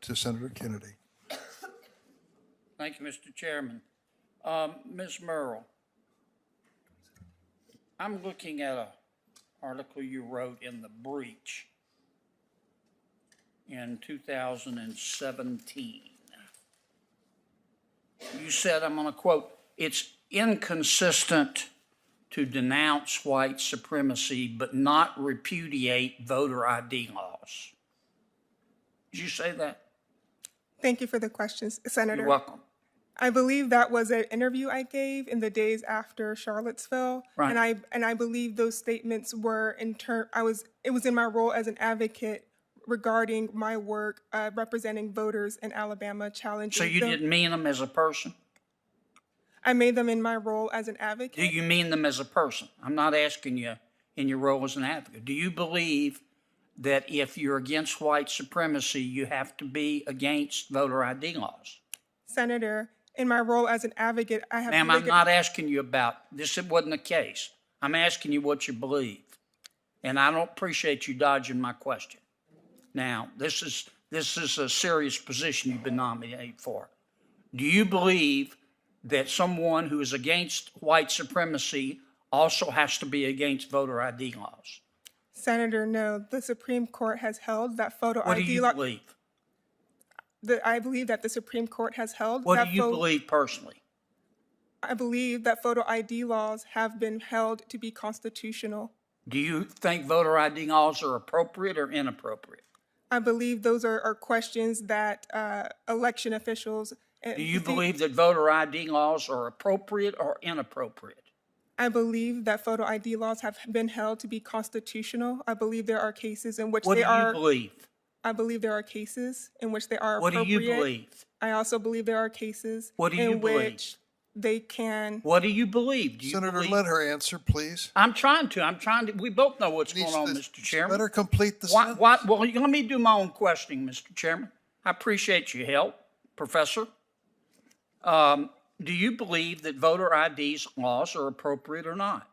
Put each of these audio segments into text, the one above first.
to Senator Kennedy. Thank you, Mr. Chairman. Ms. Merrill, I'm looking at an article you wrote in The Breach in 2017. You said, I'm going to quote, "It's inconsistent to denounce white supremacy but not repudiate voter ID laws." Did you say that? Thank you for the questions, Senator. You're welcome. I believe that was an interview I gave in the days after Charlottesville, Right. and I believe those statements were it was in my role as an advocate regarding my work representing voters in Alabama challenging. So you didn't mean them as a person? I made them in my role as an advocate. Do you mean them as a person? I'm not asking you in your role as an advocate. Do you believe that if you're against white supremacy, you have to be against voter ID laws? Senator, in my role as an advocate, I have. Ma'am, I'm not asking you about this. It wasn't the case. I'm asking you what you believe, and I don't appreciate you dodging my question. Now, this is a serious position you've been nominated for. Do you believe that someone who is against white supremacy also has to be against voter ID laws? Senator, no. The Supreme Court has held that photo ID. What do you believe? I believe that the Supreme Court has held. What do you believe personally? I believe that photo ID laws have been held to be constitutional. Do you think voter ID laws are appropriate or inappropriate? I believe those are questions that election officials. Do you believe that voter ID laws are appropriate or inappropriate? I believe that photo ID laws have been held to be constitutional. I believe there are cases in which What they do are. you believe? I believe there are cases in which they are What do appropriate. you believe? I also believe there are cases What do you in believe? which they can. What do you believe? Do you Senator, believe? let her answer, please. I'm trying to. We both know what's going on, Mr. Chairman. Let her complete the Well, sentence. let me do my own questioning, Mr. Chairman. I appreciate your help, Professor. Do you believe that voter IDs laws are appropriate or not?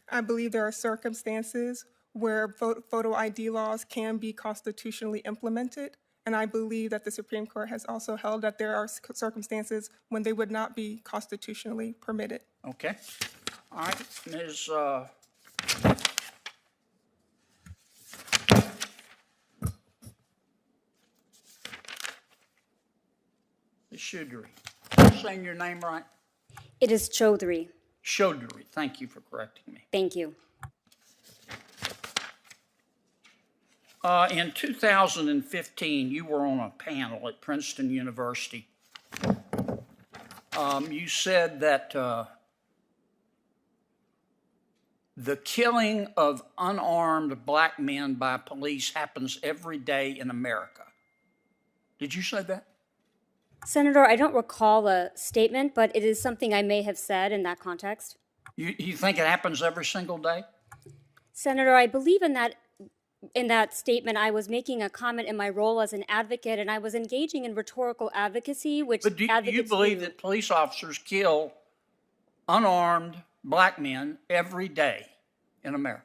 I believe there are circumstances where photo ID laws can be constitutionally implemented, and I believe that the Supreme Court has also held that there are circumstances when they would not be constitutionally permitted. Okay. All right, Ms. Chaudhry. Am I saying your name right? It is Chaudhry. Chaudhry. Thank you for correcting me. Thank you. In 2015, you were on a panel at Princeton University. You said that the killing of unarmed black men by police happens every day in America. Did you say that? Senator, I don't recall a statement, but it is something I may have said in that context. You think it happens every single day? Senator, I believe in that statement, I was making a comment in my role as an advocate, and I was engaging in rhetorical advocacy, which But do you believe that police officers kill unarmed black men every day in America?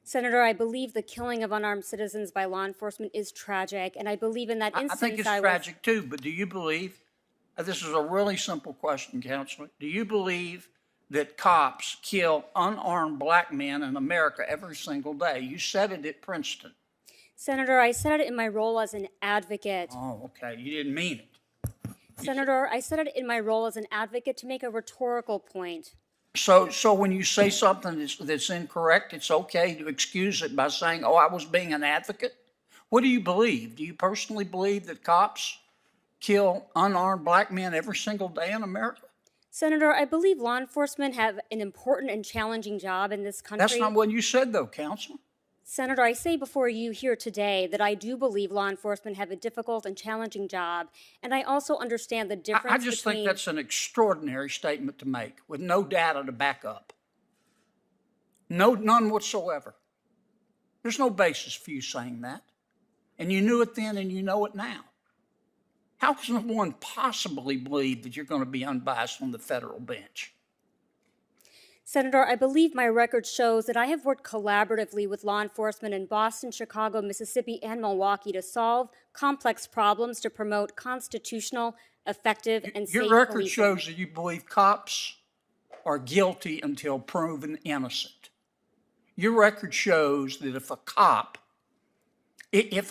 Senator, I believe the killing of unarmed citizens by law enforcement is tragic, and I believe in that instance I think it's tragic too, but do you believe, this is a really simple question, Counselor, do you believe that cops kill unarmed black men in America every single day? You said it at Princeton. Senator, I said it in my role as an advocate. Oh, okay. You didn't mean it. Senator, I said it in my role as an advocate to make a rhetorical point. So when you say something that's incorrect, it's okay to excuse it by saying, oh, I was being an advocate? What do you believe? Do you personally believe that cops kill unarmed black men every single day in America? Senator, I believe law enforcement have an important and challenging job in this country. That's not what you said, though, Counselor. Senator, I say before you here today that I do believe law enforcement have a difficult and challenging job, and I also understand the difference I just think that's an extraordinary statement to make with no data to back up. None whatsoever. There's no basis for you saying that. And you knew it then and you know it now. How can one possibly believe that you're going to be unbiased on the federal bench? Senator, I believe my record shows that I have worked collaboratively with law enforcement in Boston, Chicago, Mississippi, and Milwaukee to solve complex problems to promote constitutional, effective, and safe Your record policing. shows that you believe cops are guilty until proven innocent. Your record shows that if a cop, if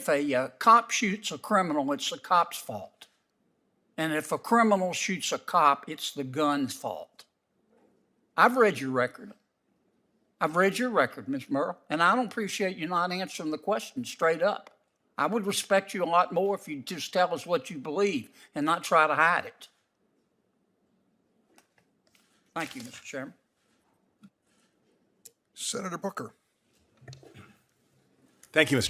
a cop shoots a criminal, it's the cop's fault. And if a criminal shoots a cop, it's the gun's fault. I've read your record. I've read your record, Ms. Merle, and I don't appreciate you not answering the question straight up. I would respect you a lot more if you'd just tell us what you believe and not try to hide it. Thank you, Mr. Chairman. Senator Booker. Thank you, Mr.